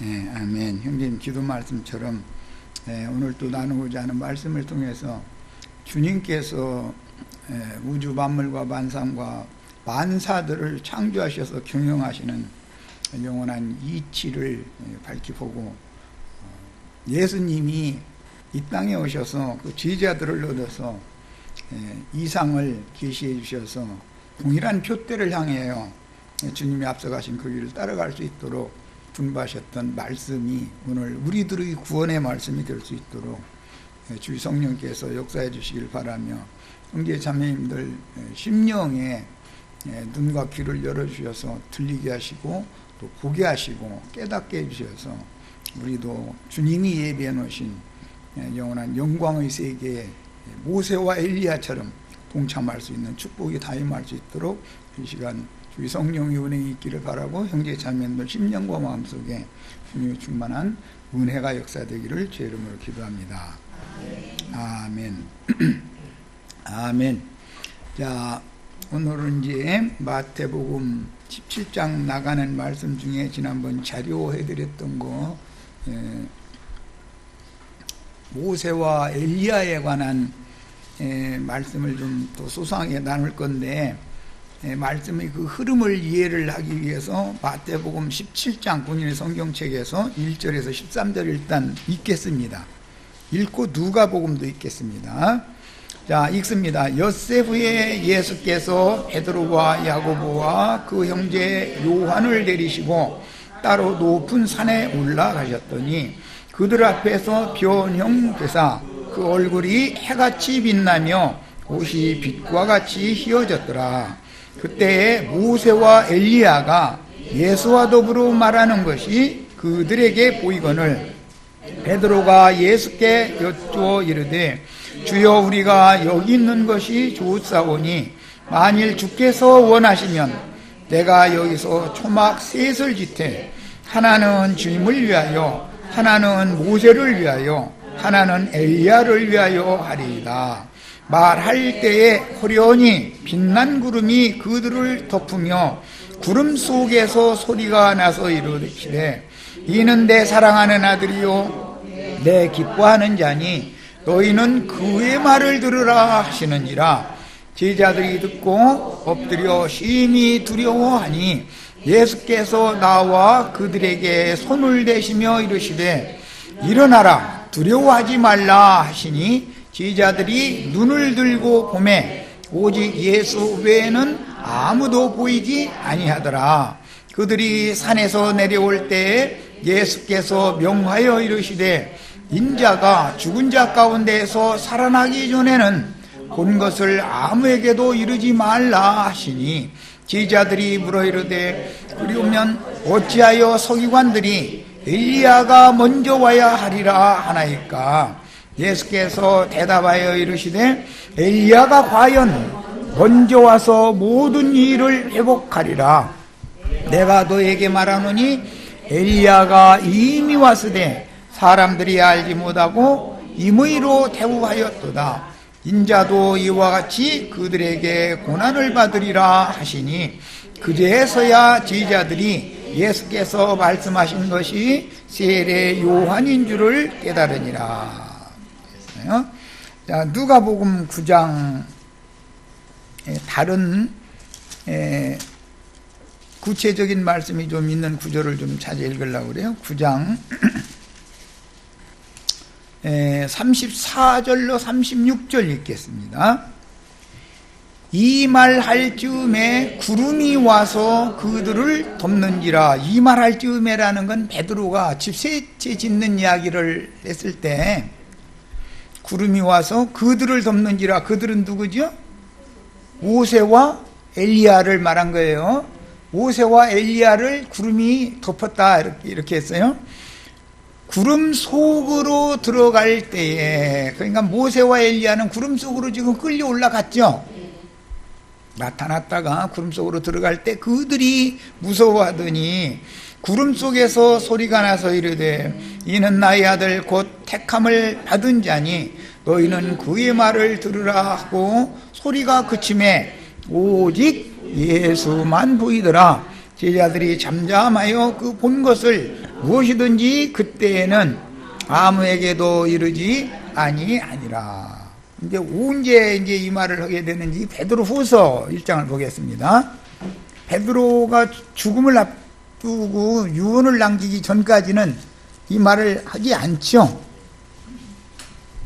아멘. 형제님 기도 말씀처럼 오늘 또 나누고자 하는 말씀을 통해서 주님께서 우주 만물과 만상과 만사들을 창조하셔서 경영하시는 영원한 이치를 밝히보고, 예수님이 이 땅에 오셔서 그 제자들을 얻어서 이상을 계시해 주셔서 동일한 표대를 향해요 주님이 앞서가신 그 길을 따라갈 수 있도록 분부하셨던 말씀이 오늘 우리들의 구원의 말씀이 될 수 있도록 주의 성령께서 역사해 주시길 바라며, 형제 자매님들 심령에 눈과 귀를 열어주셔서 들리게 하시고 또 보게 하시고 깨닫게 해주셔서 우리도 주님이 예비해 놓으신 영원한 영광의 세계에 모세와 엘리야처럼 동참할 수 있는 축복이 다임할 수 있도록 이 시간 주의 성령의 은혜가 있기를 바라고, 형제 자매님들 심령과 마음속에 주님의 충만한 은혜가 역사되기를 주의 이름으로 기도합니다. 아멘. 아멘. 자, 오늘은 이제 마태복음 17장 나가는 말씀 중에 지난번 자료해드렸던 거, 모세와 엘리야에 관한 말씀을 좀 더 소소하게 나눌 건데, 말씀의 그 흐름을 이해를 하기 위해서 마태복음 17장 본인의 성경책에서 1절에서 13절 일단 읽겠습니다. 읽고 누가복음도 읽겠습니다. 자, 읽습니다. 엿새 후에 예수께서 베드로와 야고보와 그 형제 요한을 데리시고 따로 높은 산에 올라가셨더니 그들 앞에서 변형되사 그 얼굴이 해같이 빛나며 옷이 빛과 같이 휘어졌더라. 그때에 모세와 엘리야가 예수와 더불어 말하는 것이 그들에게 보이거늘 베드로가 예수께 여쭈어 이르되 주여, 우리가 여기 있는 것이 좋사오니 만일 주께서 원하시면 내가 여기서 초막 셋을 짓되 하나는 주님을 위하여, 하나는 모세를 위하여, 하나는 엘리야를 위하여 하리이다. 말할 때에 호련히 빛난 구름이 그들을 덮으며 구름 속에서 소리가 나서 이르시되 이는 내 사랑하는 아들이요 내 기뻐하는 자니 너희는 그의 말을 들으라 하시는지라. 제자들이 듣고 엎드려 심히 두려워하니 예수께서 나와 그들에게 손을 대시며 이르시되 일어나라, 두려워하지 말라 하시니 제자들이 눈을 들고 보매 오직 예수 외에는 아무도 보이지 아니하더라. 그들이 산에서 내려올 때에 예수께서 명하여 이르시되 인자가 죽은 자 가운데에서 살아나기 전에는 본 것을 아무에게도 이르지 말라 하시니 제자들이 물어 이르되 그리우면 어찌하여 서기관들이 엘리야가 먼저 와야 하리라 하나이까. 예수께서 대답하여 이르시되 엘리야가 과연 먼저 와서 모든 일을 회복하리라. 내가 너에게 말하노니 엘리야가 이미 왔으되 사람들이 알지 못하고 임의로 대우하였도다. 인자도 이와 같이 그들에게 고난을 받으리라 하시니 그제서야 제자들이 예수께서 말씀하신 것이 세례 요한인 줄을 깨달으니라. 자, 누가복음 9장 다른 구체적인 말씀이 좀 있는 구절을 좀 찾아 읽으려고 그래요. 9장 34절로 36절 읽겠습니다. 이 말 할 즈음에 구름이 와서 그들을 덮는지라. 이 말 할 즈음에라는 건 베드로가 집 셋째 짓는 이야기를 했을 때 구름이 와서 그들을 덮는지라. 그들은 누구죠? 모세와 엘리야를 말한 거예요. 모세와 엘리야를 구름이 덮었다 이렇게 했어요. 구름 속으로 들어갈 때에, 그러니까 모세와 엘리야는 구름 속으로 지금 끌려 올라갔죠. 나타났다가 구름 속으로 들어갈 때 그들이 무서워하더니 구름 속에서 소리가 나서 이르되 이는 나의 아들 곧 택함을 받은 자니 너희는 그의 말을 들으라 하고 소리가 그침에 오직 예수만 보이더라. 제자들이 잠잠하여 그 본 것을 무엇이든지 그때에는 아무에게도 이르지 아니하니라. 이제 언제 이제 이 말을 하게 되는지 베드로후서 1장을 보겠습니다. 베드로가 죽음을 앞두고 유언을 남기기 전까지는 이 말을 하지 않죠.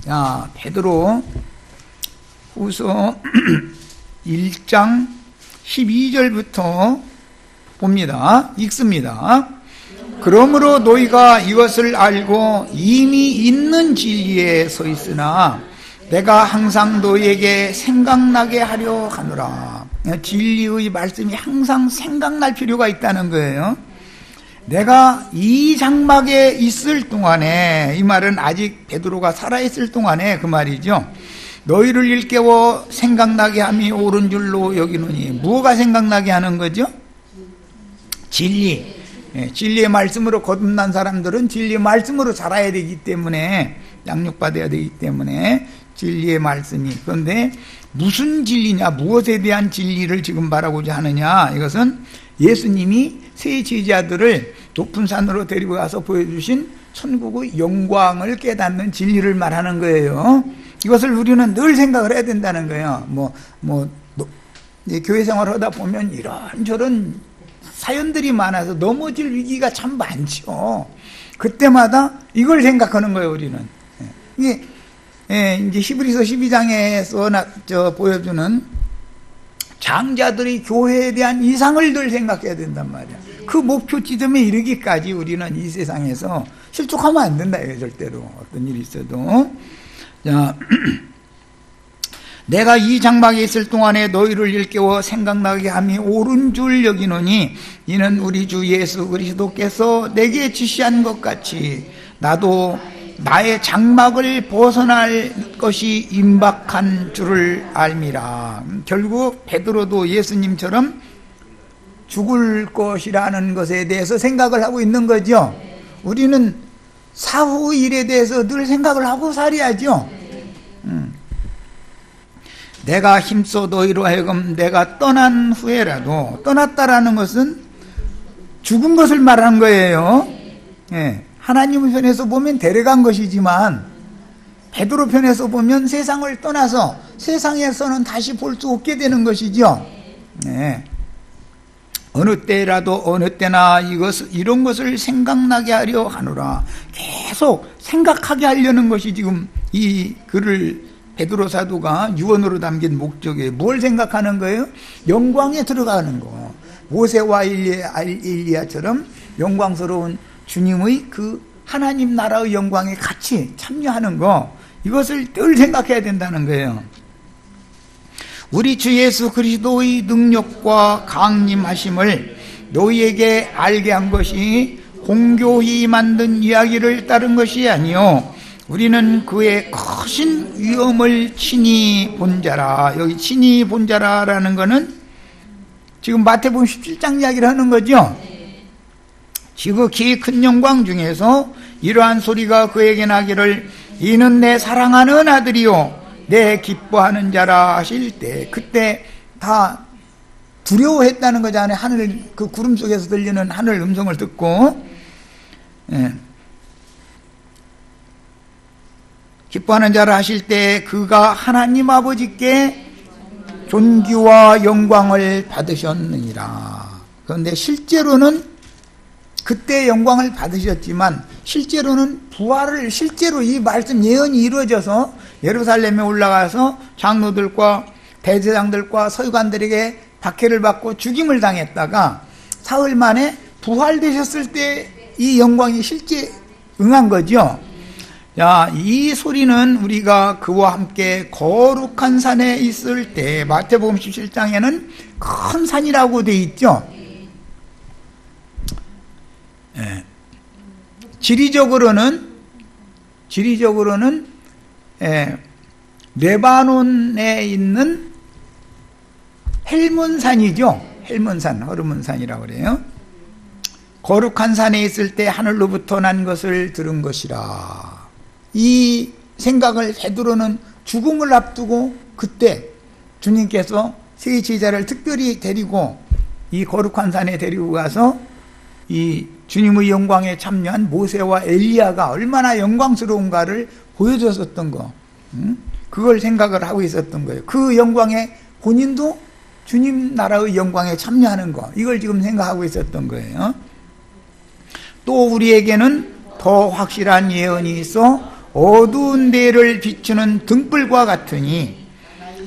자, 베드로후서 1장 12절부터 봅니다. 읽습니다. 그러므로 너희가 이것을 알고 이미 있는 진리에 서 있으나 내가 항상 너희에게 생각나게 하려 하노라. 진리의 말씀이 항상 생각날 필요가 있다는 거예요. 내가 이 장막에 있을 동안에, 이 말은 아직 베드로가 살아있을 동안에 그 말이죠. 너희를 일깨워 생각나게 함이 옳은 줄로 여기노니. 무엇가 생각나게 하는 거죠? 진리. 진리의 말씀으로 거듭난 사람들은 진리의 말씀으로 자라야 되기 때문에, 양육받아야 되기 때문에 진리의 말씀이. 그런데 무슨 진리냐, 무엇에 대한 진리를 지금 말하고자 하느냐, 이것은 예수님이 세 제자들을 높은 산으로 데리고 가서 보여주신 천국의 영광을 깨닫는 진리를 말하는 거예요. 이것을 우리는 늘 생각을 해야 된다는 거예요. 교회 생활을 하다 보면 이런저런 사연들이 많아서 넘어질 위기가 참 많죠. 그때마다 이걸 생각하는 거예요, 우리는. 이게 이제 히브리서 12장에서 보여주는 장자들이 교회에 대한 이상을 늘 생각해야 된단 말이야. 그 목표 지점에 이르기까지 우리는 이 세상에서 실족하면 안 된다, 이거 절대로. 어떤 일이 있어도. 자, 내가 이 장막에 있을 동안에 너희를 일깨워 생각나게 함이 옳은 줄 여기노니 이는 우리 주 예수 그리스도께서 내게 지시한 것 같이 나도 나의 장막을 벗어날 것이 임박한 줄을 알미라. 결국 베드로도 예수님처럼 죽을 것이라는 것에 대해서 생각을 하고 있는 거죠. 우리는 사후 일에 대해서 늘 생각을 하고 살아야죠. 내가 힘써 너희로 하여금 내가 떠난 후에라도, 떠났다라는 것은 죽은 것을 말하는 거예요. 하나님 편에서 보면 데려간 것이지만 베드로 편에서 보면 세상을 떠나서 세상에서는 다시 볼 수 없게 되는 것이죠. 어느 때라도 어느 때나 이런 것을 생각나게 하려 하노라. 계속 생각하게 하려는 것이 지금 이 글을 베드로 사도가 유언으로 담긴 목적이에요. 뭘 생각하는 거예요? 영광에 들어가는 거. 모세와 엘리야처럼 영광스러운 주님의 그 하나님 나라의 영광에 같이 참여하는 거, 이것을 늘 생각해야 된다는 거예요. 우리 주 예수 그리스도의 능력과 강림하심을 너희에게 알게 한 것이 공교히 만든 이야기를 따른 것이 아니요 우리는 그의 크신 위엄을 친히 본 자라. 여기 친히 본 자라라는 거는 지금 마태복음 17장 이야기를 하는 거죠. 지극히 큰 영광 중에서 이러한 소리가 그에게 나기를 이는 내 사랑하는 아들이요 내 기뻐하는 자라 하실 때, 그때 다 두려워했다는 거잖아요. 하늘, 그 구름 속에서 들리는 하늘 음성을 듣고. 기뻐하는 자라 하실 때 그가 하나님 아버지께 존귀와 영광을 받으셨느니라. 그런데 실제로는 그때 영광을 받으셨지만 실제로는 부활을, 실제로 이 말씀 예언이 이루어져서 예루살렘에 올라가서 장로들과 대제사장들과 서기관들에게 박해를 받고 죽임을 당했다가 사흘 만에 부활되셨을 때 이 영광이 실제 응한 거죠. 자, 이 소리는 우리가 그와 함께 거룩한 산에 있을 때, 마태복음 17장에는 큰 산이라고 되어 있죠. 지리적으로는 레바논에 있는 헬몬산이죠. 헬몬산, 허르몬산이라고 그래요. 거룩한 산에 있을 때 하늘로부터 난 것을 들은 것이라. 이 생각을 베드로는 죽음을 앞두고 그때 주님께서 세 제자를 특별히 데리고 이 거룩한 산에 데리고 가서 이 주님의 영광에 참여한 모세와 엘리야가 얼마나 영광스러운가를 보여줬었던 거, 그걸 생각을 하고 있었던 거예요. 그 영광에 본인도 주님 나라의 영광에 참여하는 거, 이걸 지금 생각하고 있었던 거예요. 또 우리에게는 더 확실한 예언이 있어 어두운 데를 비추는 등불과 같으니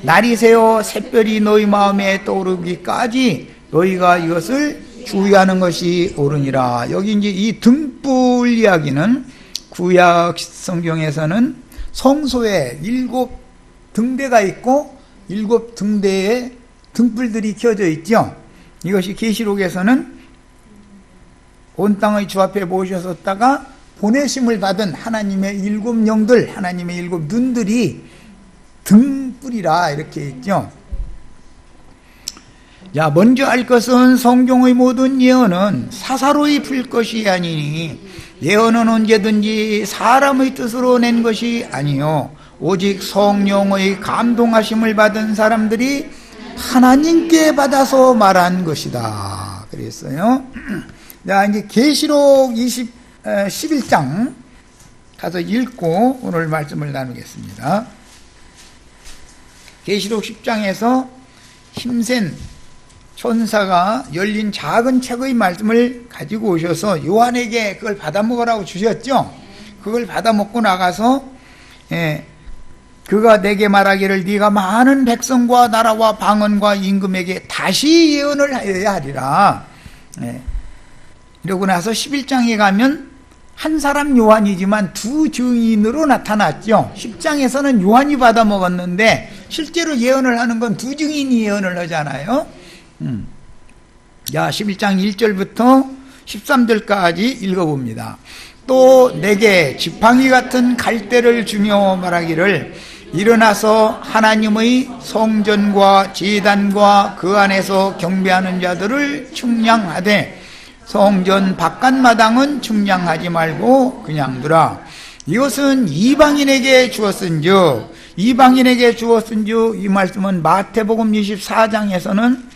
날이 새어 샛별이 너희 마음에 떠오르기까지 너희가 이것을 주의하는 것이 옳으니라. 여기 이제 이 등불 이야기는 구약 성경에서는 성소에 7 등대가 있고 7 등대에 등불들이 켜져 있죠. 이것이 계시록에서는 온 땅의 주 앞에 모셔섰다가 보내심을 받은 하나님의 7 영들, 하나님의 7 눈들이 등불이라 이렇게 있죠. 자, 먼저 알 것은 성경의 모든 예언은 사사로이 풀 것이 아니니 예언은 언제든지 사람의 뜻으로 낸 것이 아니요 오직 성령의 감동하심을 받은 사람들이 하나님께 받아서 말한 것이다 그랬어요. 자, 이제 계시록 11장 가서 읽고 오늘 말씀을 나누겠습니다. 계시록 10장에서 힘센 천사가 열린 작은 책의 말씀을 가지고 오셔서 요한에게 그걸 받아먹으라고 주셨죠. 그걸 받아먹고 나가서 그가 내게 말하기를 네가 많은 백성과 나라와 방언과 임금에게 다시 예언을 하여야 하리라. 이러고 나서 11장에 가면 한 사람 요한이지만 2 증인으로 나타났죠. 10장에서는 요한이 받아먹었는데 실제로 예언을 하는 건 2 증인이 예언을 하잖아요. 자, 11장 1절부터 13절까지 읽어봅니다. 또 내게 지팡이 같은 갈대를 주며 말하기를 일어나서 하나님의 성전과 제단과 그 안에서 경배하는 자들을 측량하되 성전 바깥마당은 측량하지 말고 그냥 두라. 이것은 이방인에게 주었은즉, 이방인에게 주었은즉, 이 말씀은 마태복음 24장에서는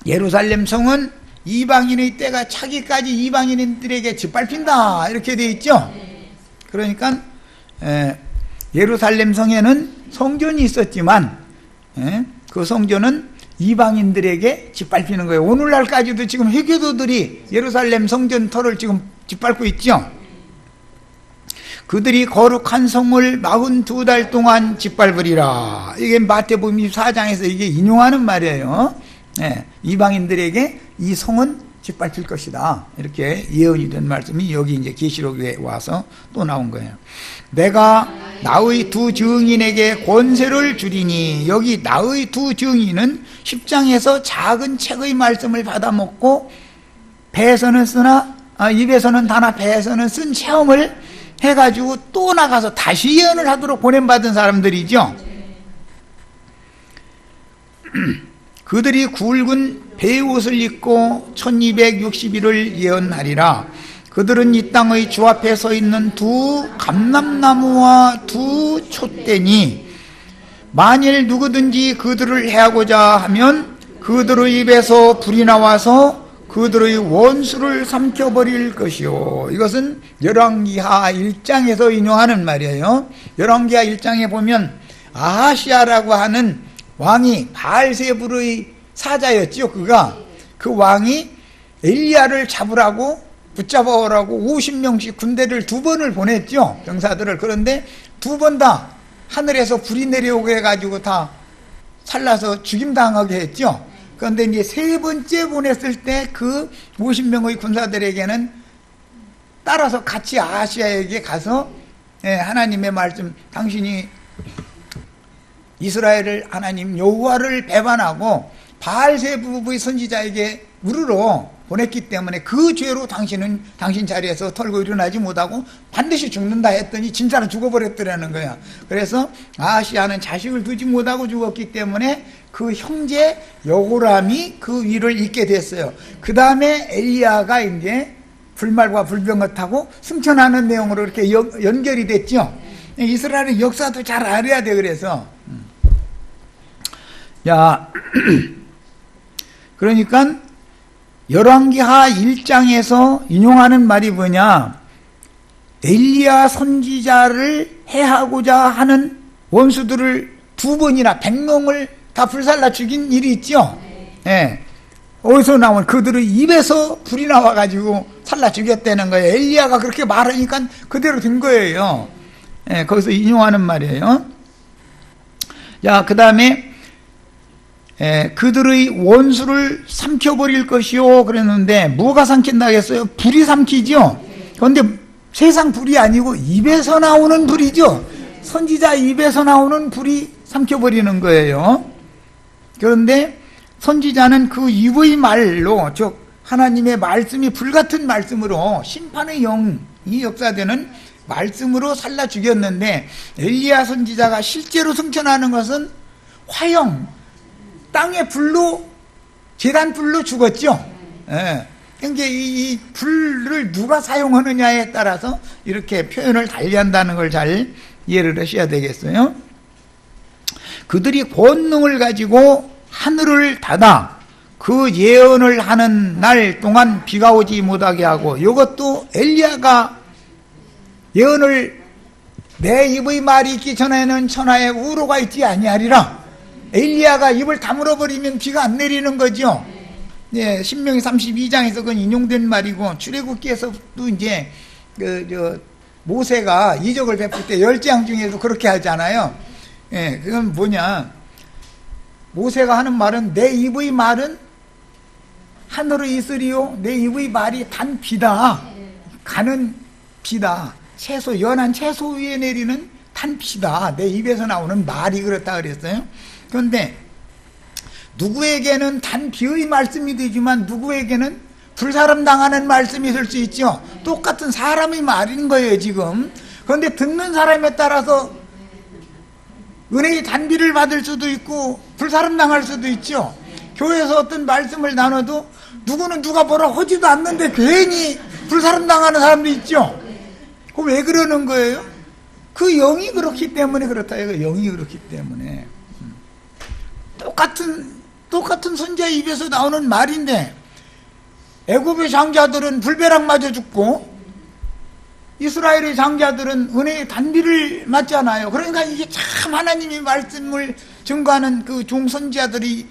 예루살렘 성은 이방인의 때가 차기까지 이방인들에게 짓밟힌다 이렇게 되어 있죠. 그러니까 예루살렘 성에는 성전이 있었지만 그 성전은 이방인들에게 짓밟히는 거예요. 오늘날까지도 지금 회교도들이 예루살렘 성전 터를 지금 짓밟고 있죠. 그들이 거룩한 성을 42달 동안 짓밟으리라. 이게 마태복음 24장에서 이게 인용하는 말이에요. 이방인들에게 이 성은 짓밟힐 것이다. 이렇게 예언이 된 말씀이 여기 이제 계시록에 와서 또 나온 거예요. 내가 나의 2 증인에게 권세를 주리니, 여기 나의 2 증인은 10장에서 작은 책의 말씀을 받아먹고 배에서는 쓰나 입에서는 다나 배에서는 쓴 체험을 해가지고 또 나가서 다시 예언을 하도록 보냄받은 사람들이죠. 그들이 굵은 베옷을 입고 1260일을 예언하리라. 그들은 이 땅의 주 앞에 서 있는 2 감람나무와 2 촛대니 만일 누구든지 그들을 해하고자 하면 그들의 입에서 불이 나와서 그들의 원수를 삼켜버릴 것이요. 이것은 열왕기하 1장에서 인용하는 말이에요. 열왕기하 1장에 보면 아하시아라고 하는 왕이 바알세불의 사자였죠. 그 왕이 엘리야를 잡으라고 붙잡아오라고 50명씩 군대를 2번을 보냈죠. 병사들을. 그런데 2번 다 하늘에서 불이 내려오게 해가지고 다 살라서 죽임당하게 했죠. 그런데 이제 3번째 보냈을 때 그 50명의 군사들에게는 따라서 같이 아하시아에게 가서 하나님의 말씀, 당신이 이스라엘을 하나님 여호와를 배반하고 바알세불의 선지자에게 물으러 보냈기 때문에 그 죄로 당신은 당신 자리에서 털고 일어나지 못하고 반드시 죽는다 했더니 진짜로 죽어버렸더라는 거야. 그래서 아하시아는 자식을 두지 못하고 죽었기 때문에 그 형제 여호람이 그 위를 잇게 됐어요. 그 다음에 엘리야가 이제 불말과 불병을 타고 승천하는 내용으로 이렇게 연결이 됐죠. 이스라엘의 역사도 잘 알아야 돼. 그래서 자, 그러니까 열왕기하 1장에서 인용하는 말이 뭐냐, 엘리야 선지자를 해하고자 하는 원수들을 2번이나 100명을 다 불살라 죽인 일이 있죠. 예. 어디서 나온, 그들의 입에서 불이 나와가지고 살라 죽였다는 거예요. 엘리야가 그렇게 말하니까 그대로 된 거예요. 예, 거기서 인용하는 말이에요. 자, 그 다음에 그들의 원수를 삼켜버릴 것이요 그랬는데, 뭐가 삼킨다 했어요? 불이 삼키죠. 그런데 세상 불이 아니고 입에서 나오는 불이죠. 선지자 입에서 나오는 불이 삼켜버리는 거예요. 그런데 선지자는 그 입의 말로, 즉 하나님의 말씀이 불같은 말씀으로, 심판의 영이 역사되는 말씀으로 살라 죽였는데, 엘리야 선지자가 실제로 승천하는 것은 화형, 땅의 불로, 제단 불로 죽었죠. 예. 그러니까 이 불을 누가 사용하느냐에 따라서 이렇게 표현을 달리한다는 걸 잘 이해를 하셔야 되겠어요. 그들이 권능을 가지고 하늘을 닫아 그 예언을 하는 날 동안 비가 오지 못하게 하고, 이것도 엘리야가 예언을 내 입의 말이 있기 전에는 천하에 우로가 있지 아니하리라, 엘리야가 입을 다물어 버리면 비가 안 내리는 거죠. 예, 신명기 32장에서 그건 인용된 말이고, 출애굽기에서도 이제 모세가 이적을 베풀 때 10재앙 중에도 그렇게 하잖아요. 예, 그건 뭐냐, 모세가 하는 말은 내 입의 말은 하늘에 있으리요, 내 입의 말이 단 비다, 가는 비다, 채소, 연한 채소 위에 내리는 단 비다, 내 입에서 나오는 말이 그렇다 그랬어요. 그런데 누구에게는 단 비의 말씀이 되지만 누구에게는 불사름 당하는 말씀이 될 수 있죠. 똑같은 사람의 말인 거예요 지금. 그런데 듣는 사람에 따라서 은혜의 단비를 받을 수도 있고 불사름 당할 수도 있죠. 교회에서 어떤 말씀을 나눠도 누구는 누가 뭐라 하지도 않는데 괜히 불사름 당하는 사람도 있죠. 그 왜 그러는 거예요? 그 영이 그렇기 때문에 그렇다. 그 영이 그렇기 때문에. 똑같은 선지자의 입에서 나오는 말인데, 애굽의 장자들은 불벼락 맞아 죽고 이스라엘의 장자들은 은혜의 단비를 맞잖아요. 그러니까 이게 참 하나님의 말씀을 증거하는 그 종선지자들이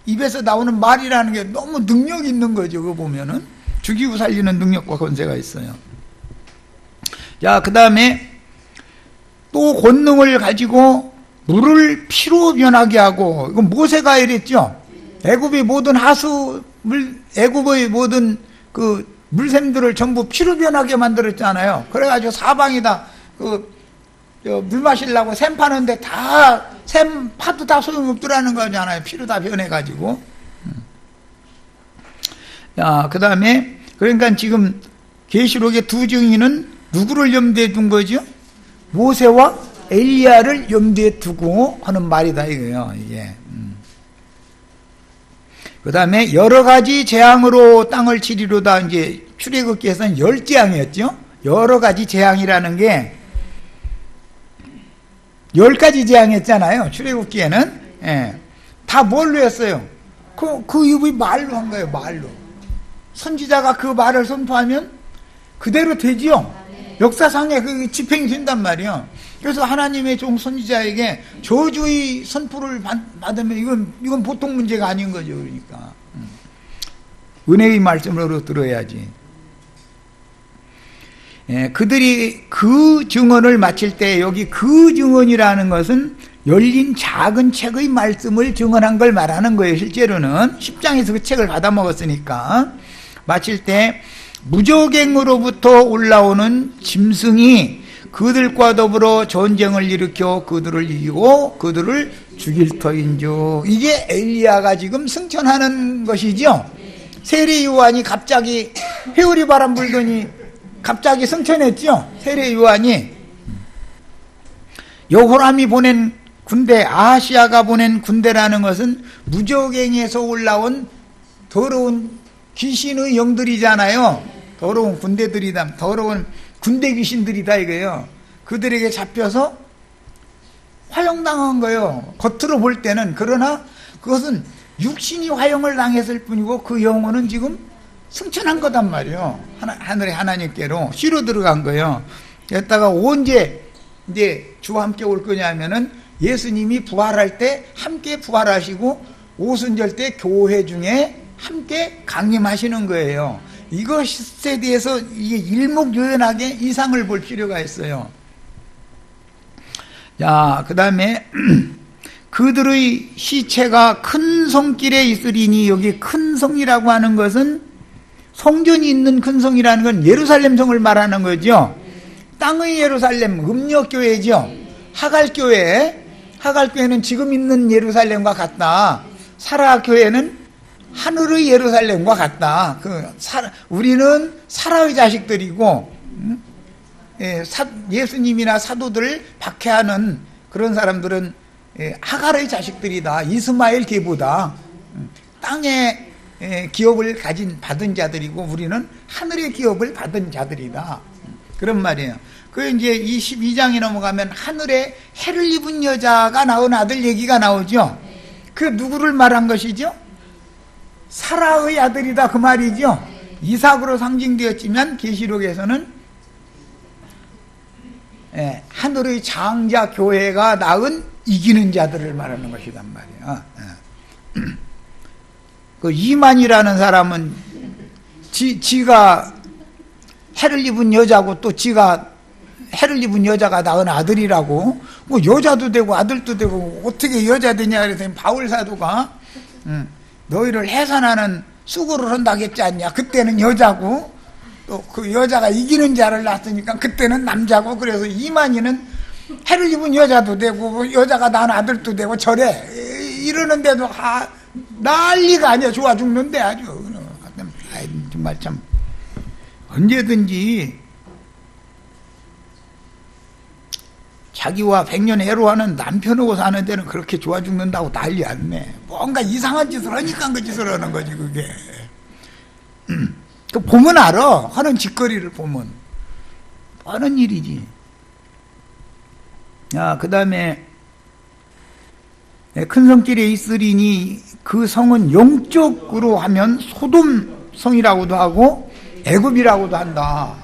입에서 나오는 말이라는 게 너무 능력 있는 거죠. 그거 보면은 죽이고 살리는 능력과 권세가 있어요. 자, 그 다음에 또 권능을 가지고 물을 피로 변하게 하고, 이건 모세가 이랬죠. 애굽의 모든 애굽의 모든 그 물샘들을 전부 피로 변하게 만들었잖아요. 그래가지고 사방이다 물 마시려고 샘 파는데 다 샘 파도 다 소용없더라는 거잖아요. 피로 다 변해가지고. 자, 그 다음에 그러니까 지금 계시록의 두 증인은 누구를 염두에 둔 거죠? 모세와 엘리야를 염두에 두고 하는 말이다 이거예요. 이게. 그 다음에 여러 가지 재앙으로 땅을 치리로다. 이제 출애굽기에서는 10재앙이었죠. 여러 가지 재앙이라는 게 10가지 재앙이었잖아요. 출애굽기에는. 예. 다 뭘로 했어요? 그 입의 말로 한 거예요. 말로. 선지자가 그 말을 선포하면 그대로 되지요. 역사상에 그 집행이 된단 말이에요. 그래서 하나님의 종 선지자에게 저주의 선포를 받으면 이건 보통 문제가 아닌 거죠. 그러니까 은혜의 말씀으로 들어야지. 예, 그들이 그 증언을 마칠 때, 여기 그 증언이라는 것은 열린 작은 책의 말씀을 증언한 걸 말하는 거예요. 실제로는 10장에서 그 책을 받아 먹었으니까. 마칠 때 무적행으로부터 올라오는 짐승이 그들과 더불어 전쟁을 일으켜 그들을 이기고 그들을 죽일 터인즉. 이게 엘리야가 지금 승천하는 것이죠. 세례 요한이 갑자기 회오리 바람 불더니 갑자기 승천했죠. 세례 요한이 여호람이 보낸 군대, 아하시아가 보낸 군대라는 것은 무적행에서 올라온 더러운 귀신의 영들이잖아요. 더러운 군대들이다, 더러운 군대 귀신들이다 이거예요. 그들에게 잡혀서 화형당한 거예요. 겉으로 볼 때는. 그러나 그것은 육신이 화형을 당했을 뿐이고 그 영혼은 지금 승천한 거단 말이에요. 하늘의 하나님께로 쉬러 들어간 거예요. 그랬다가 언제 이제 주와 함께 올 거냐면은 예수님이 부활할 때 함께 부활하시고 오순절 때 교회 중에 함께 강림하시는 거예요. 이것에 대해서 이게 일목요연하게 이상을 볼 필요가 있어요. 자, 그 다음에 그들의 시체가 큰 성길에 있으리니, 여기 큰 성이라고 하는 것은 성전이 있는 큰 성이라는 건 예루살렘 성을 말하는 거죠. 땅의 예루살렘, 음력교회죠. 하갈교회는 지금 있는 예루살렘과 같다. 사라교회는 하늘의 예루살렘과 같다. 우리는 사라의 자식들이고, 예수님이나 사도들을 박해하는 그런 사람들은 하갈의 자식들이다. 이스마엘 계보다. 땅의 기업을 받은 자들이고 우리는 하늘의 기업을 받은 자들이다. 그런 말이에요. 그 이제 이 12장에 넘어가면 하늘에 해를 입은 여자가 낳은 아들 얘기가 나오죠. 그 누구를 말한 것이죠? 사라의 아들이다 그 말이죠. 이삭으로 상징되었지만 계시록에서는 하늘의 장자 교회가 낳은 이기는 자들을 말하는 것이란 말이야. 그 이만이라는 사람은 지가 해를 입은 여자고 또 지가 해를 입은 여자가 낳은 아들이라고, 뭐 여자도 되고 아들도 되고 어떻게 여자 되냐 그랬더니 바울 사도가 너희를 해산하는 수고를 한다겠지 않냐. 그때는 여자고 또 그 여자가 이기는 자를 낳았으니까 그때는 남자고, 그래서 이만희는 해를 입은 여자도 되고 여자가 낳은 아들도 되고 저래 이러는데도 난리가 아니야. 좋아 죽는데 아주. 정말 참 언제든지 자기와 백년 해로하는 남편하고 사는 데는 그렇게 좋아 죽는다고 난리 안 내. 뭔가 이상한 짓을 하니까 그 짓을 하는 거지 그게. 그 보면 알아. 하는 짓거리를 보면 뻔한 일이지. 그 다음에 큰 성길에 있으리니 그 성은 영적으로 하면 소돔 성이라고도 하고 애굽이라고도 한다.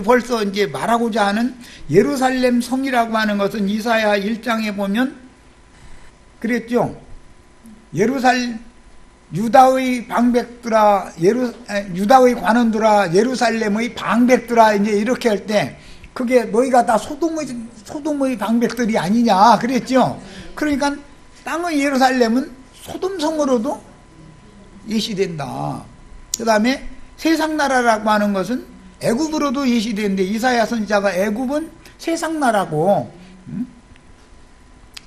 벌써 이제 말하고자 하는 예루살렘 성이라고 하는 것은 이사야 1장에 보면 그랬죠. 유다의 방백들아, 유다의 관원들아, 예루살렘의 방백들아, 이제 이렇게 할 때 그게 너희가 다 소돔의 방백들이 아니냐 그랬죠. 그러니까 땅의 예루살렘은 소돔성으로도 예시된다. 그 다음에 세상나라라고 하는 것은 애굽으로도 예시되는데 이사야 선지자가 애굽은 세상나라고,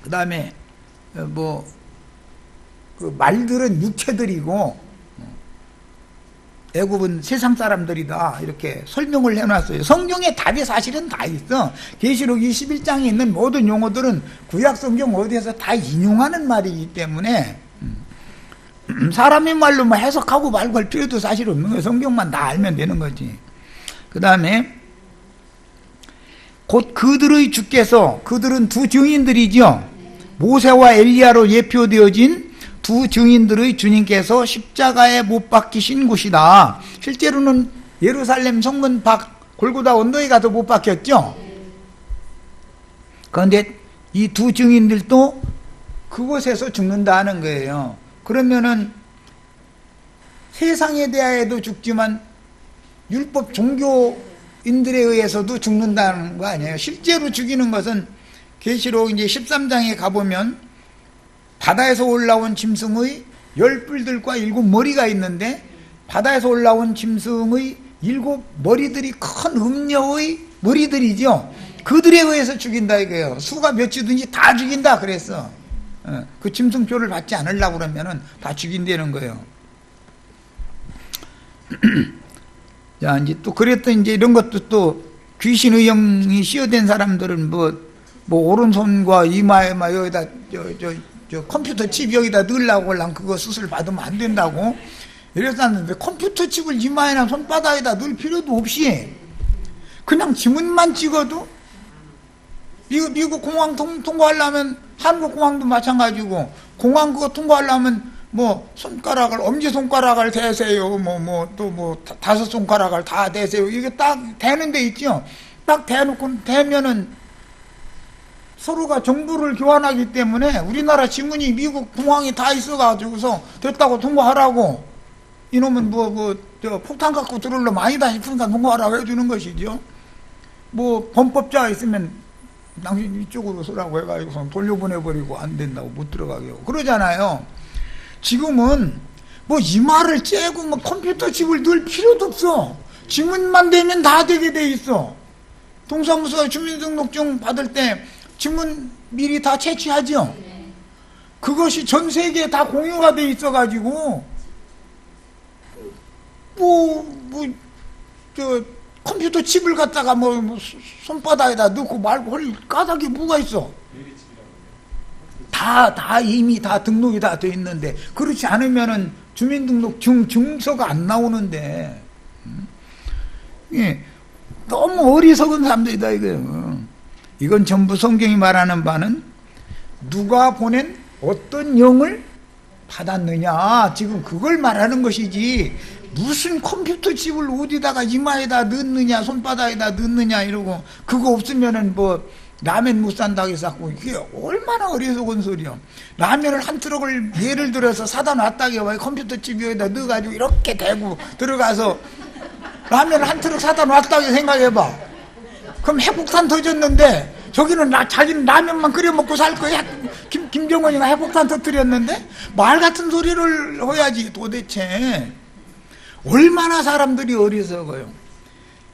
그 다음에 그 말들은 육체들이고 애굽은 세상 사람들이다 이렇게 설명을 해놨어요. 성경에 답이 사실은 다 있어. 계시록 21장에 있는 모든 용어들은 구약 성경 어디에서 다 인용하는 말이기 때문에 사람의 말로 뭐 해석하고 말고 할 필요도 사실 없는 거예요. 성경만 다 알면 되는 거지. 그 다음에 곧 그들의 주께서, 그들은 두 증인들이죠. 모세와 엘리야로 예표되어진 두 증인들의 주님께서 십자가에 못 박히신 곳이다. 실제로는 예루살렘 성문 밖 골고다 언덕에 가서 못 박혔죠. 그런데 이 두 증인들도 그곳에서 죽는다는 거예요. 그러면은 세상에 대하여도 죽지만 율법 종교인들에 의해서도 죽는다는 거 아니에요. 실제로 죽이는 것은 계시록 이제 13장에 가보면 바다에서 올라온 짐승의 10뿔들과 7머리가 있는데 바다에서 올라온 짐승의 7머리들이 큰 음녀의 머리들이죠. 그들에 의해서 죽인다 이거예요. 수가 몇이든지 다 죽인다 그랬어. 그 짐승표를 받지 않으려고 그러면은 다 죽인다는 거예요. 자, 이제 또 그랬던 이제 이런 것도 또 귀신의 영이 씌어된 사람들은 뭐 오른손과 이마에 막 여기다 저 컴퓨터 칩 여기다 넣으려고 하려면 그거 수술 받으면 안 된다고 이랬었는데 컴퓨터 칩을 이마에나 손바닥에다 넣을 필요도 없이 그냥 지문만 찍어도 미국 공항 통과하려면 한국 공항도 마찬가지고 공항 그거 통과하려면 뭐 손가락을 엄지손가락을 대세요. 다섯 손가락을 다 대세요. 이게 딱 대는 데 있죠. 딱 대놓고 대면은 서로가 정보를 교환하기 때문에 우리나라 지문이 미국 공항에 다 있어가지고서 됐다고 통과하라고, 이놈은 폭탄 갖고 들어오려면 아니다 싶으니까 통과하라고 해주는 것이죠. 뭐 범법자가 있으면 당신 이쪽으로 서라고 해가지고 돌려보내버리고 안 된다고 못 들어가게 하고 그러잖아요. 지금은 뭐 이마를 째고 뭐 컴퓨터 칩을 넣을 필요도 없어. 지문만 되면 다 되게 돼 있어. 동사무소 주민등록증 받을 때 지문 미리 다 채취하죠. 그것이 전 세계에 다 공유가 돼 있어가지고 컴퓨터 칩을 갖다가 손바닥에다 넣고 말고 할 까닭이 뭐가 있어? 다 이미 다 등록이 다 돼 있는데, 그렇지 않으면은 주민등록증 증서가 안 나오는데, 예, 너무 어리석은 사람들이다 이거예요. 이건 전부 성경이 말하는 바는 누가 보낸 어떤 영을 받았느냐, 지금 그걸 말하는 것이지, 무슨 컴퓨터 칩을 어디다가 이마에다 넣느냐 손바닥에다 넣느냐 이러고 그거 없으면은 뭐 라면 못 산다고 해서 이게 얼마나 어리석은 소리야. 라면을 한 트럭을 예를 들어서 사다 놨다고 해. 컴퓨터 칩 여기다 넣어가지고 이렇게 대고 들어가서 라면을 한 트럭 사다 놨다고 생각해봐. 그럼 핵폭탄 터졌는데 저기는 자기는 라면만 끓여 먹고 살 거야. 김정은이가 핵폭탄 터뜨렸는데 말 같은 소리를 해야지. 도대체 얼마나 사람들이 어리석어요.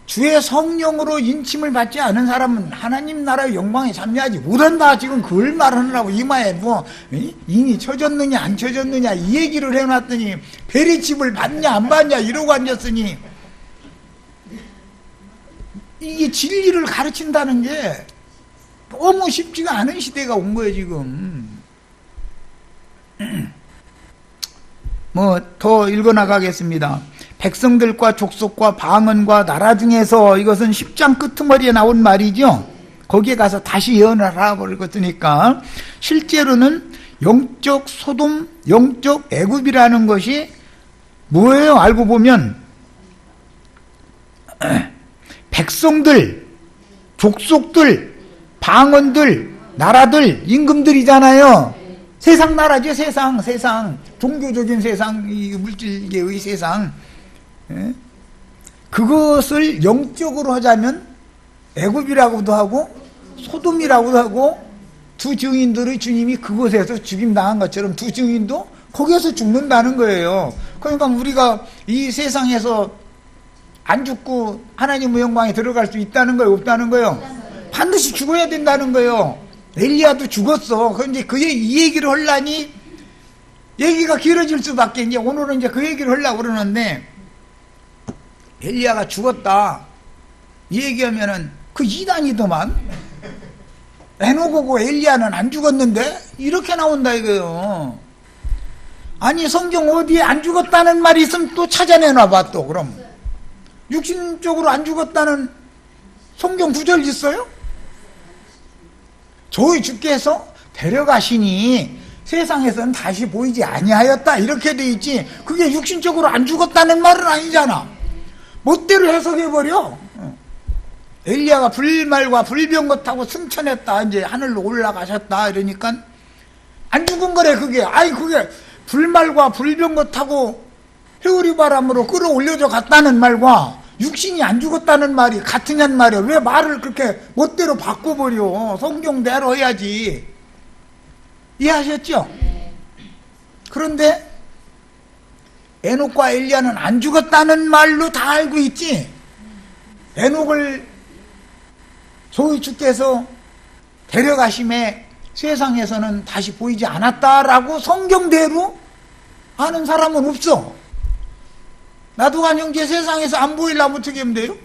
주의 성령으로 인침을 받지 않은 사람은 하나님 나라의 영광에 참여하지 못한다. 지금 그걸 말하느라고 이마에 인이 쳐졌느냐 안 쳐졌느냐 이 얘기를 해놨더니 베리칩을 받냐 안 받냐 이러고 앉았으니, 이게 진리를 가르친다는 게 너무 쉽지가 않은 시대가 온 거예요 지금. 더 읽어나가겠습니다. 백성들과 족속과 방언과 나라 중에서, 이것은 10장 끄트머리에 나온 말이죠. 거기에 가서 다시 예언을 하라고 그랬으니까, 실제로는 영적 소돔, 영적 애굽이라는 것이 뭐예요? 알고 보면 백성들, 족속들, 방언들, 나라들, 임금들이잖아요. 세상 나라죠. 세상 종교적인 세상, 이 물질계의 세상. 예? 그것을 영적으로 하자면 애굽이라고도 하고 소돔이라고도 하고, 두 증인들의 주님이 그곳에서 죽임당한 것처럼 두 증인도 거기에서 죽는다는 거예요. 그러니까 우리가 이 세상에서 안 죽고 하나님의 영광에 들어갈 수 있다는 거예요, 없다는 거예요? 반드시 죽어야 된다는 거예요. 엘리야도 죽었어. 그런데 이 얘기를 하려니 얘기가 길어질 수밖에. 이제 오늘은 이제 그 얘기를 하려고 그러는데, 엘리야가 죽었다 이 얘기하면은 그 이단이더만, 에녹하고 엘리야는 안 죽었는데 이렇게 나온다 이거요. 아니 성경 어디에 안 죽었다는 말이 있으면 또 찾아내놔봐. 또 그럼 육신적으로 안 죽었다는 성경 구절 있어요? 저희 주께서 데려가시니 세상에서는 다시 보이지 아니하였다 이렇게 돼 있지, 그게 육신적으로 안 죽었다는 말은 아니잖아. 멋대로 해석해버려. 엘리야가 불말과 불병거 타고 승천했다, 이제 하늘로 올라가셨다 이러니까 안 죽은 거래 그게. 그게 불말과 불병거 타고 회오리 바람으로 끌어올려져 갔다는 말과 육신이 안 죽었다는 말이 같으냔 말이야. 왜 말을 그렇게 멋대로 바꿔버려. 성경대로 해야지. 이해하셨죠? 그런데 에녹과 엘리야는 안 죽었다는 말로 다 알고 있지. 에녹을 소위 주께서 데려가심에 세상에서는 다시 보이지 않았다라고 성경대로 아는 사람은 없어. 나도간 형제 세상에서 안 보이려면 어떻게 하면 돼요?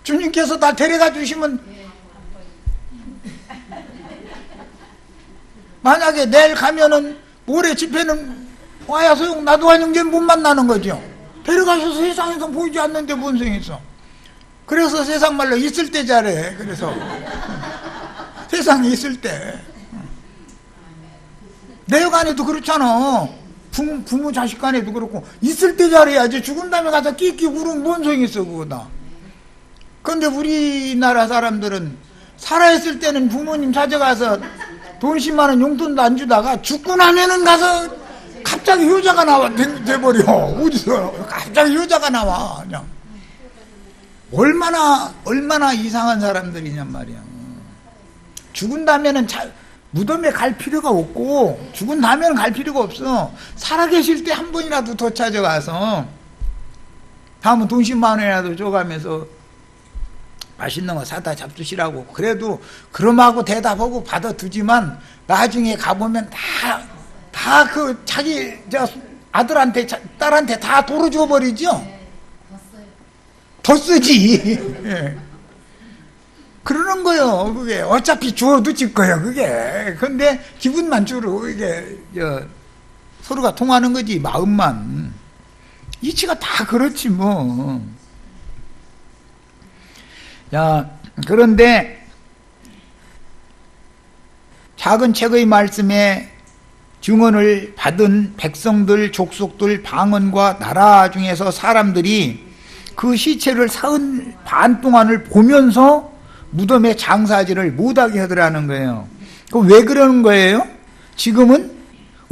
주님께서 나 데려가 주시면, 만약에 내일 가면은 모레 집회는 와야 소용, 나도간 형제는 못 만나는 거죠. 데려가셔서 세상에서 보이지 않는데 뭔 소용이 있어. 그래서 세상 말로 있을 때 잘해. 그래서 세상에 있을 때. 내 간에도 그렇잖아. 부모 자식 간에도 그렇고, 있을 때 잘해야지. 죽은 다음에 가서 끼끼 구르면 뭔 소용이 있어, 그거다. 근데 우리나라 사람들은 살아있을 때는 부모님 찾아가서 돈 10만 원 용돈도 안 주다가 죽고 나면은 가서 갑자기 효자가 나와 돼버려. 어디서 갑자기 효자가 나와. 그냥 얼마나 이상한 사람들이냔 말이야. 죽은 다음에는 무덤에 갈 필요가 없고, 죽은 다음에는 갈 필요가 없어. 살아계실 때 한 번이라도 더 찾아가서 다음은 돈 10만 원이라도 줘가면서 맛있는 거 사다 잡수시라고. 그래도 그럼하고 대답하고 받아두지만 나중에 가보면 다 그 자기 아들한테 딸한테 다 도로 줘버리죠. 더 쓰지. 예. 그러는 거요. 그게 어차피 주어도 질 거예요. 그게. 근데 기분만 주로 이게 서로가 통하는 거지. 마음만. 이치가 다 그렇지 뭐. 자, 그런데 작은 책의 말씀에 증언을 받은 백성들, 족속들, 방언과 나라 중에서 사람들이 그 시체를 사흘 반 동안을 보면서 무덤에 장사지를 못하게 하더라는 거예요. 그럼 왜 그러는 거예요? 지금은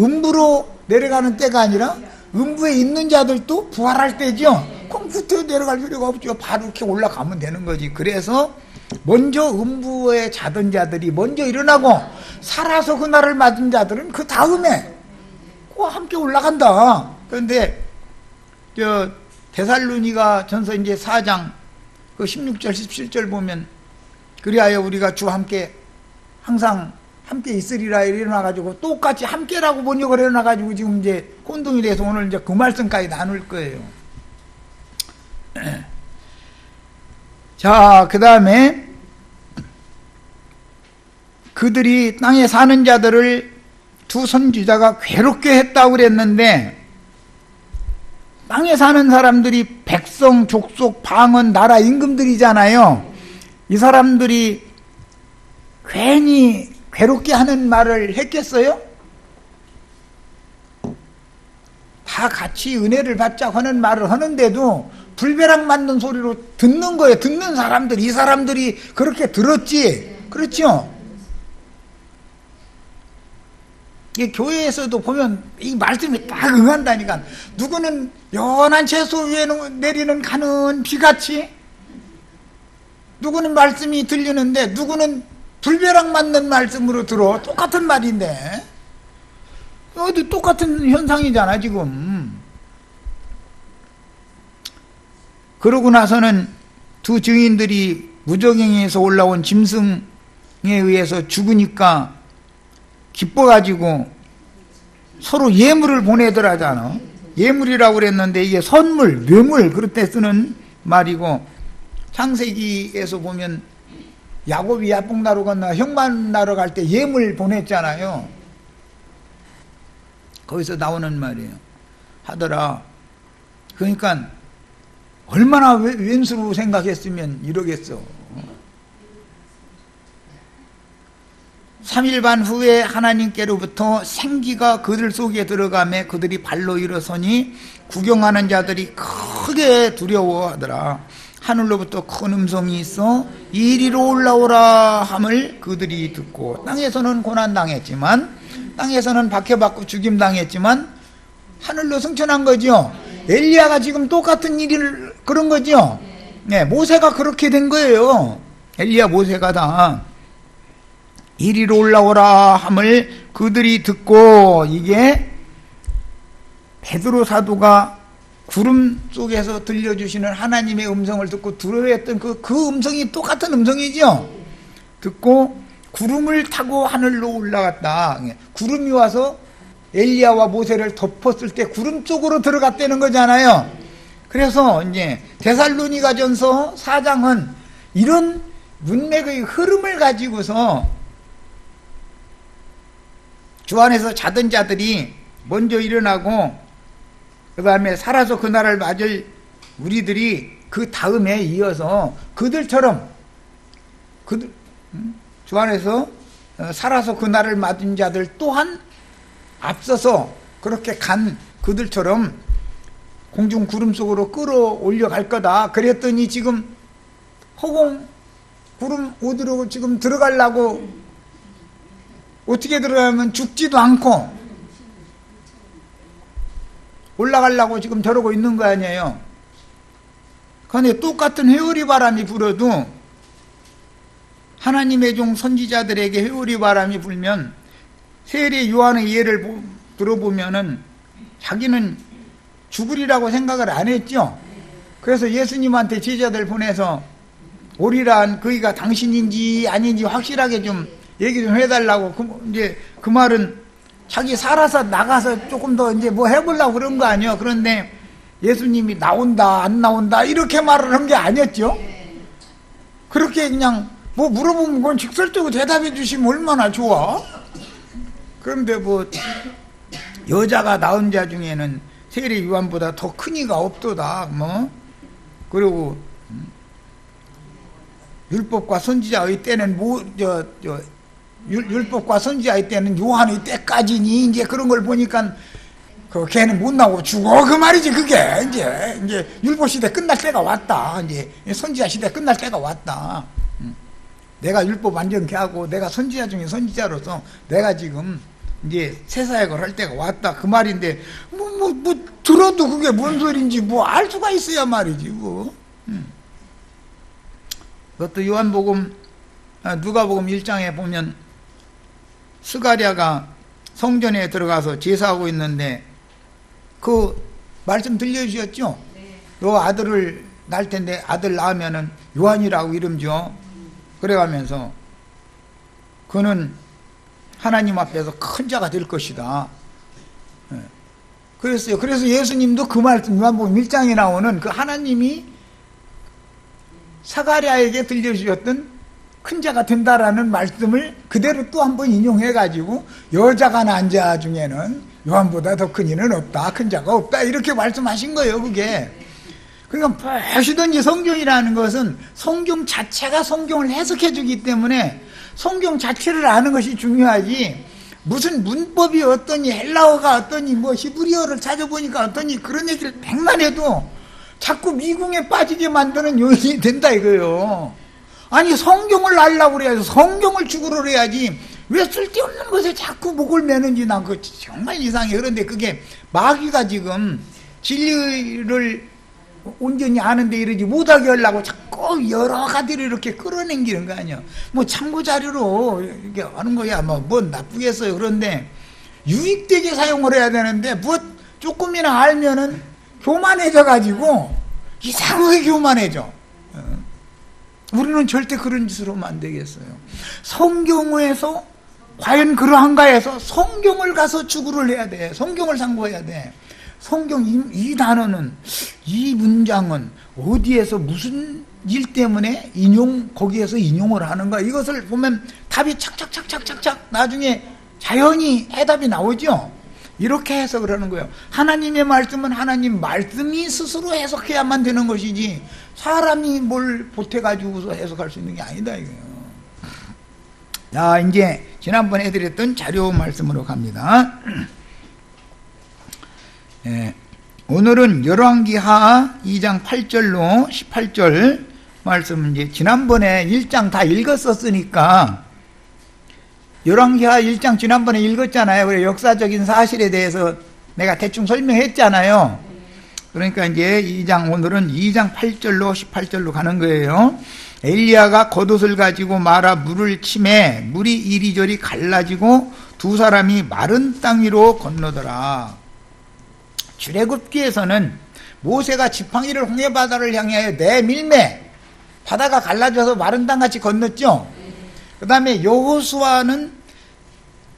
음부로 내려가는 때가 아니라 음부에 있는 자들도 부활할 때죠. 그럼 그때 내려갈 필요가 없죠. 바로 이렇게 올라가면 되는 거지. 그래서 먼저 음부에 자던 자들이 먼저 일어나고, 살아서 그날을 맞은 자들은 그 다음에 함께 올라간다. 그런데 데살로니가 전서 이제 4장 그 16절 17절 보면, 그리하여 우리가 주와 함께 항상 함께 있으리라 일어나가지고, 똑같이 함께라고 번역을 해놔가지고 지금 이제 혼동이 돼서 오늘 이제 그 말씀까지 나눌 거예요. 자, 그 다음에 그들이 땅에 사는 자들을 두 선지자가 괴롭게 했다고 그랬는데, 땅에 사는 사람들이 백성, 족속, 방언, 나라 임금들이잖아요. 이 사람들이 괜히 괴롭게 하는 말을 했겠어요? 다 같이 은혜를 받자 하는 말을 하는데도 불벼락 맞는 소리로 듣는 거예요. 듣는 사람들, 이 사람들이 그렇게 들었지. 그렇죠? 이 교회에서도 보면 이 말씀이 딱 응한다니까. 누구는 연한 채소 위에 내리는 가는 비같이, 누구는 말씀이 들리는데 누구는 불벼락 맞는 말씀으로 들어. 똑같은 말인데 어디 똑같은 현상이잖아 지금. 그러고 나서는 두 증인들이 무저갱에서 올라온 짐승에 의해서 죽으니까 기뻐가지고 서로 예물을 보내더라잖아. 예물이라고 그랬는데 이게 선물, 뇌물 그럴 때 쓰는 말이고, 창세기에서 보면 야곱이 야복나루 건너 형 만나러 갈 때 예물 보냈잖아요. 거기서 나오는 말이에요. 하더라. 그러니까 얼마나 왼수로 생각했으면 이러겠어. 3일 반 후에 하나님께로부터 생기가 그들 속에 들어가매 그들이 발로 일어서니 구경하는 자들이 크게 두려워하더라. 하늘로부터 큰 음성이 있어 이리로 올라오라 함을 그들이 듣고, 땅에서는 고난당했지만, 땅에서는 박해받고 죽임당했지만 하늘로 승천한 거죠. 엘리야가 지금 똑같은 일을 그런 거죠. 네, 모세가 그렇게 된 거예요. 엘리야 모세가 다 이리로 올라오라 함을 그들이 듣고, 이게 베드로 사도가 구름 속에서 들려주시는 하나님의 음성을 듣고 두려워했던 그 음성이 똑같은 음성이죠. 듣고 구름을 타고 하늘로 올라갔다. 구름이 와서 엘리야와 모세를 덮었을 때 구름 쪽으로 들어갔다는 거잖아요. 그래서 이제 데살로니가전서 4장은 이런 문맥의 흐름을 가지고서 주 안에서 자던 자들이 먼저 일어나고, 그 다음에 살아서 그날을 맞을 우리들이 그 다음에 이어서 그들처럼 주 안에서 살아서 그날을 맞은 자들 또한 앞서서 그렇게 간 그들처럼 공중 구름 속으로 끌어올려 갈 거다. 그랬더니 지금 허공 구름 어디로 지금 들어가려고 어떻게 들어가면 죽지도 않고 올라가려고 지금 저러고 있는 거 아니에요. 그런데 똑같은 회오리 바람이 불어도 하나님의 종 선지자들에게 회오리 바람이 불면 세례 요한의 예를 들어보면은 자기는 죽으리라고 생각을 안 했죠. 그래서 예수님한테 제자들 보내서 오리란 그이가 당신인지 아닌지 확실하게 좀 얘기 좀 해달라고. 이제 그 말은 자기 살아서 나가서 조금 더 이제 뭐 해보려고 그런 거 아니에요. 그런데 예수님이 나온다 안 나온다 이렇게 말을 한 게 아니었죠. 그렇게 그냥 뭐 물어보면 그건 직설적으로 대답해 주시면 얼마나 좋아. 그런데 뭐 여자가 낳은 자 중에는 세례 요한보다 더 큰 이가 없도다. 뭐 그리고 율법과 선지자의 때는 율법과 선지자의 때는 요한의 때까지니 이제 그런 걸 보니까 그 걔는 못 나오고 죽어 그 말이지. 그게 이제 율법 시대 끝날 때가 왔다. 이제 선지자 시대 끝날 때가 왔다. 내가 율법 완전히 하고 내가 선지자 중에 선지자로서 내가 지금 이제 새 사역을 할 때가 왔다 그 말인데 뭐 들어도 그게 뭔 소리인지 뭐 알 수가 있어야 말이지 뭐. 그것도 요한복음 누가복음 1장에 보면 스가랴가 성전에 들어가서 제사하고 있는데 그 말씀 들려주셨죠? 네. 너 아들을 낳을 텐데 아들 낳으면은 요한이라고 이름 줘. 그래가면서 그는 하나님 앞에서 큰 자가 될 것이다. 그랬어요. 그래서 예수님도 그 말씀 요한복음 1장에 나오는 그 하나님이 사가랴에게 들려주셨던 큰 자가 된다라는 말씀을 그대로 또 한 번 인용해가지고 여자가 낳은 자 중에는 요한보다 더 큰 이는 없다. 큰 자가 없다. 이렇게 말씀하신 거예요. 그게. 그러니까 보시든지 성경이라는 것은 성경 자체가 성경을 해석해 주기 때문에 성경 자체를 아는 것이 중요하지 무슨 문법이 어떠니 헬라어가 어떠니 뭐 히브리어를 찾아보니까 어떠니 그런 얘기를 백만 해도 자꾸 미궁에 빠지게 만드는 요인이 된다 이거예요. 아니 성경을 알라고 그래야지 성경을 죽으러 그래야지 왜 쓸데없는 것에 자꾸 목을 매는지 난 그거 정말 이상해. 그런데 그게 마귀가 지금 진리를 온전히 아는데 이러지 못하게 하려고 자꾸 여러 가지를 이렇게 끌어당기는 거 아니야. 뭐 참고자료로 이렇게 하는 거야. 뭐 나쁘겠어요. 그런데 유익되게 사용을 해야 되는데 뭐 조금이나 알면은 교만해져 가지고 이상하게 교만해져. 우리는 절대 그런 짓으로 하면 안 되겠어요. 성경에서 과연 그러한가 해서 성경을 가서 추구를 해야 돼. 성경을 상고해야 돼. 성경 이 단어는 이 문장은 어디에서 무슨 일 때문에 거기에서 인용을 하는가 이것을 보면 답이 착착착착착착 나중에 자연히 해답이 나오죠. 이렇게 해석을 하는 거예요. 하나님의 말씀은 하나님 말씀이 스스로 해석해야만 되는 것이지 사람이 뭘 보태가지고서 해석할 수 있는 게 아니다 이거예요. 자, 이제 지난번에 해드렸던 자료 말씀으로 갑니다. 예, 오늘은 열왕기하 2장 8절로 18절 말씀 이제 지난번에 1장 다 읽었었으니까 열왕기하 1장 지난번에 읽었잖아요. 그래 역사적인 사실에 대해서 내가 대충 설명했잖아요. 그러니까 이제 2장 오늘은 2장 8절로 18절로 가는 거예요. 엘리야가 겉옷을 가지고 말아 물을 치매 물이 이리저리 갈라지고 두 사람이 마른 땅 위로 건너더라. 출애굽기에서는 모세가 지팡이를 홍해 바다를 향하여 내밀매 바다가 갈라져서 마른 땅같이 건넜죠. 그 다음에 여호수아는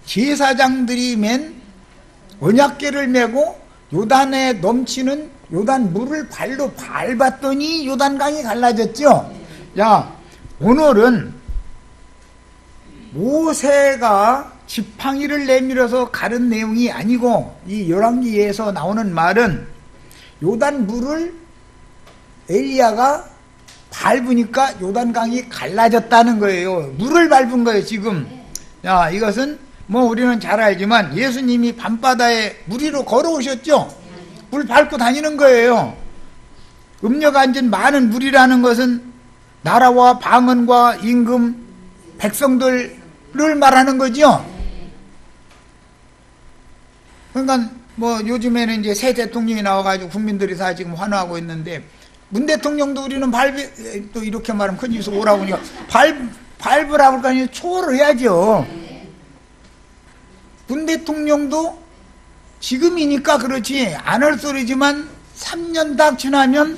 제사장들이 맨 언약궤를 메고 요단에 넘치는 요단 물을 발로 밟았더니 요단강이 갈라졌죠. 자, 오늘은 모세가 지팡이를 내밀어서 가른 내용이 아니고 이 열왕기에서 나오는 말은 요단 물을 엘리야가 밟으니까 요단강이 갈라졌다는 거예요. 물을 밟은 거예요 지금. 자, 이것은 뭐 우리는 잘 알지만 예수님이 밤바다에 물 위로 걸어오셨죠. 물 밟고 다니는 거예요. 음녀가 앉은 많은 물이라는 것은 나라와 방언과 임금, 백성들을 말하는 거죠. 그러니까 뭐 요즘에는 이제 새 대통령이 나와가지고 국민들이 다 지금 환호하고 있는데, 문 대통령도 우리는 또 이렇게 말하면 큰일에서 오라고 하니까 밟으라고 하니까 초월을 해야죠. 문 대통령도 지금이니까 그렇지 안 할 소리지만 3년 딱 지나면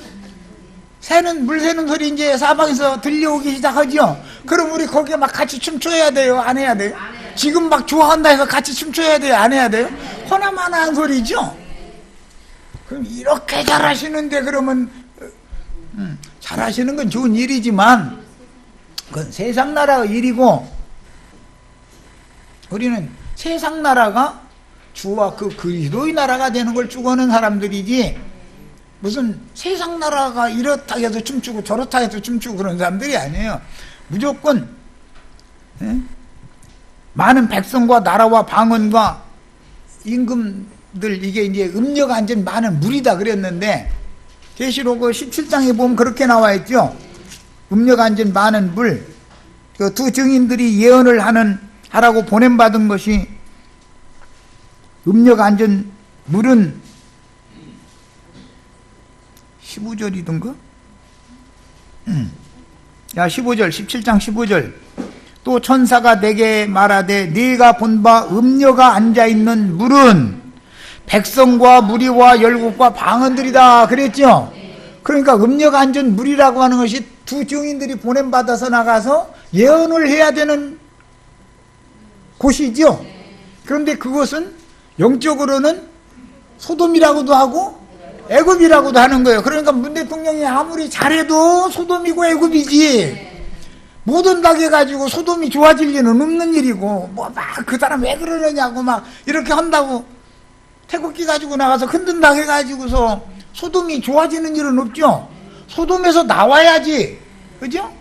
물 새는 소리 이제 사방에서 들려오기 시작하죠. 그럼 우리 거기에 막 같이 춤춰야 돼요? 안 해야 돼요? 지금 막 좋아한다 해서 같이 춤춰야 돼요? 안 해야 돼요? 허나마나한 소리죠. 그럼 이렇게 잘하시는데 그러면 잘하시는 건 좋은 일이지만 그건 세상 나라의 일이고, 우리는 세상 나라가 주와 그 그리스도의 나라가 되는 걸 추구하는 사람들이지, 무슨 세상 나라가 이렇다 해서 춤추고 저렇다 해서 춤추고 그런 사람들이 아니에요. 무조건 많은 백성과 나라와 방언과 임금들, 이게 이제 음녀가 앉은 많은 물이다 그랬는데, 계시록 17장에 보면 그렇게 나와 있죠. 음녀가 앉은 많은 물, 그 두 증인들이 예언을 하라고 보냄받은 것이, 음녀가 앉은 물은 15절이던가? 15절, 17장 15절. 또 천사가 내게 말하되 네가 본 바 음녀가 앉아있는 물은 백성과 무리와 열국과 방언들이다 그랬죠. 그러니까 음녀가 앉은 물이라고 하는 것이 두 증인들이 보냄받아서 나가서 예언을 해야 되는 곳이죠. 그런데 그것은 영적으로는 소돔이라고도 하고 애굽이라고도 하는 거예요. 그러니까 문 대통령이 아무리 잘해도 소돔이고 애굽이지, 못 온다고 해가지고 소돔이 좋아질 리는 없는 일이고, 뭐 막 그 사람 왜 그러느냐고 막 이렇게 한다고 태극기 가지고 나가서 흔든다고 해가지고서 소돔이 좋아지는 일은 없죠. 소돔에서 나와야지, 그죠?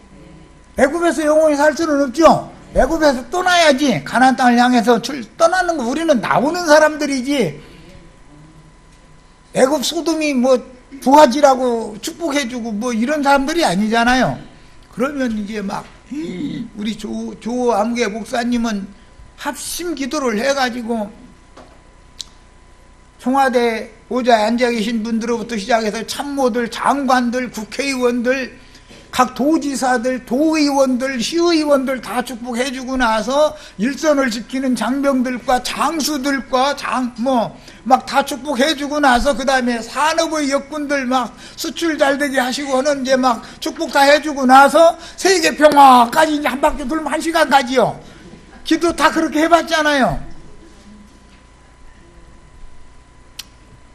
애굽에서 영원히 살 수는 없죠. 애굽에서 떠나야지. 가나안 땅을 향해서 떠나는 거, 우리는 나오는 사람들이지, 애굽 소돔이 뭐 좋아지라고 축복해주고 뭐 이런 사람들이 아니잖아요. 그러면 이제 막 우리 조 암계 목사님은 합심 기도를 해가지고 청와대 보좌에 앉아 계신 분들로부터 시작해서 참모들, 장관들, 국회의원들, 각 도지사들, 도의원들, 시의원들 다 축복해주고 나서 일선을 지키는 장병들과 장수들과 막 다 축복해주고 나서 그 다음에 산업의 역군들 막 수출 잘 되게 하시고 하는 이제 막 축복 다 해주고 나서 세계 평화까지 이제 한 바퀴 돌면 1시간 가지요. 기도 다 그렇게 해봤잖아요.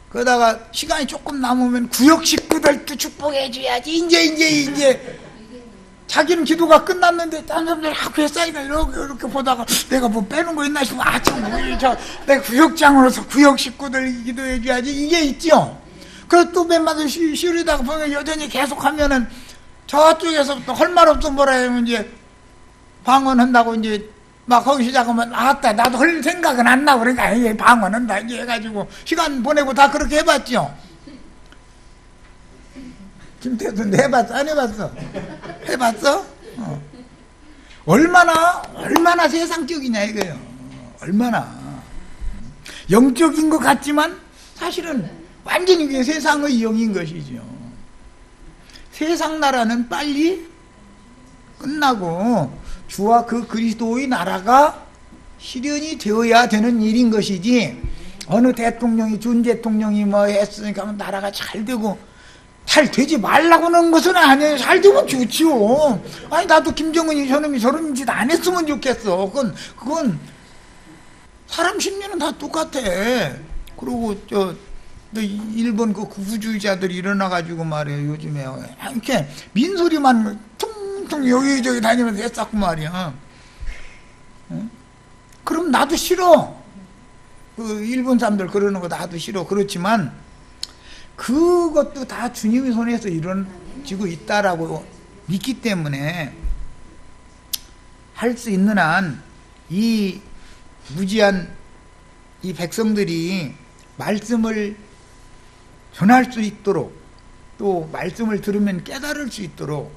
그러다가 시간이 조금 남으면 구역 식구들도 축복해줘야지. 이제 자기는 기도가 끝났는데 딴 사람들 학교에 쌓이가 이렇게 보다가 내가 뭐 빼는 거 있나 싶으면 내가 구역장으로서 구역 식구들 기도해줘야지, 이게 있죠. 그래서 또 몇 마디 쉬려다가 보면 여전히 계속하면은 저쪽에서부터 할 말 없어 뭐라 하면 이제 방언한다고 이제 막 거기 시작하면 아따 나도 할 생각은 안 나고, 그러니까 이게 방언한다 이제 해가지고 시간 보내고 다 그렇게 해봤죠. 김태수는 해봤어? 안 해봤어? 해봤어? 얼마나 세상적이냐 이거예요. 얼마나 영적인 것 같지만 사실은 완전히 이게 세상의 영인 것이죠. 세상 나라는 빨리 끝나고 주와 그 그리스도의 나라가 실현이 되어야 되는 일인 것이지, 어느 대통령이 준 대통령이 뭐 했으니까 나라가 잘 되고 잘 되지 말라고는 것은 아니에요. 잘 되면 좋지요. 아니 나도 김정은이 저놈이 저런 짓 안 했으면 좋겠어. 그건 사람 심리는 다 똑같아. 그리고 일본 그 구구주의자들이 일어나가지고 말이에요. 요즘에 이렇게 민소리만 퉁퉁 여기저기 다니면서 했었고 말이야. 그럼 나도 싫어. 그 일본 사람들 그러는 거 나도 싫어. 그렇지만 그것도 다 주님의 손에서 이루어지고 있다라고 믿기 때문에 할 수 있는 한 이 무지한 이 백성들이 말씀을 전할 수 있도록, 또 말씀을 들으면 깨달을 수 있도록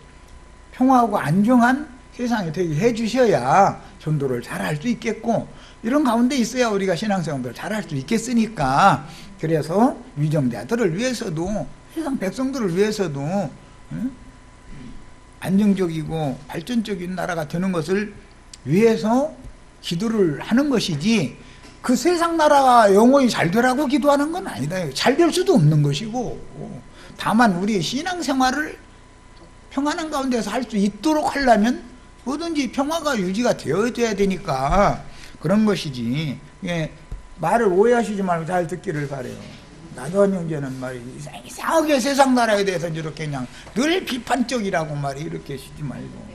평화하고 안정한 세상이 되게 해주셔야 전도를 잘할 수 있겠고, 이런 가운데 있어야 우리가 신앙생활을 잘할 수 있겠으니까, 그래서 위정자들을 위해서도, 세상 백성들을 위해서도 안정적이고 발전적인 나라가 되는 것을 위해서 기도를 하는 것이지, 그 세상 나라가 영원히 잘 되라고 기도하는 건 아니다. 잘 될 수도 없는 것이고, 다만 우리의 신앙생활을 평안한 가운데서 할 수 있도록 하려면 뭐든지 평화가 유지가 되어져야 되니까 그런 것이지. 예, 말을 오해하시지 말고 잘 듣기를 바래요. 나도한 형제는 말이 이상하게 세상 나라에 대해서 이렇게 그냥 늘 비판적이라고 말이 이렇게 하시지 말고,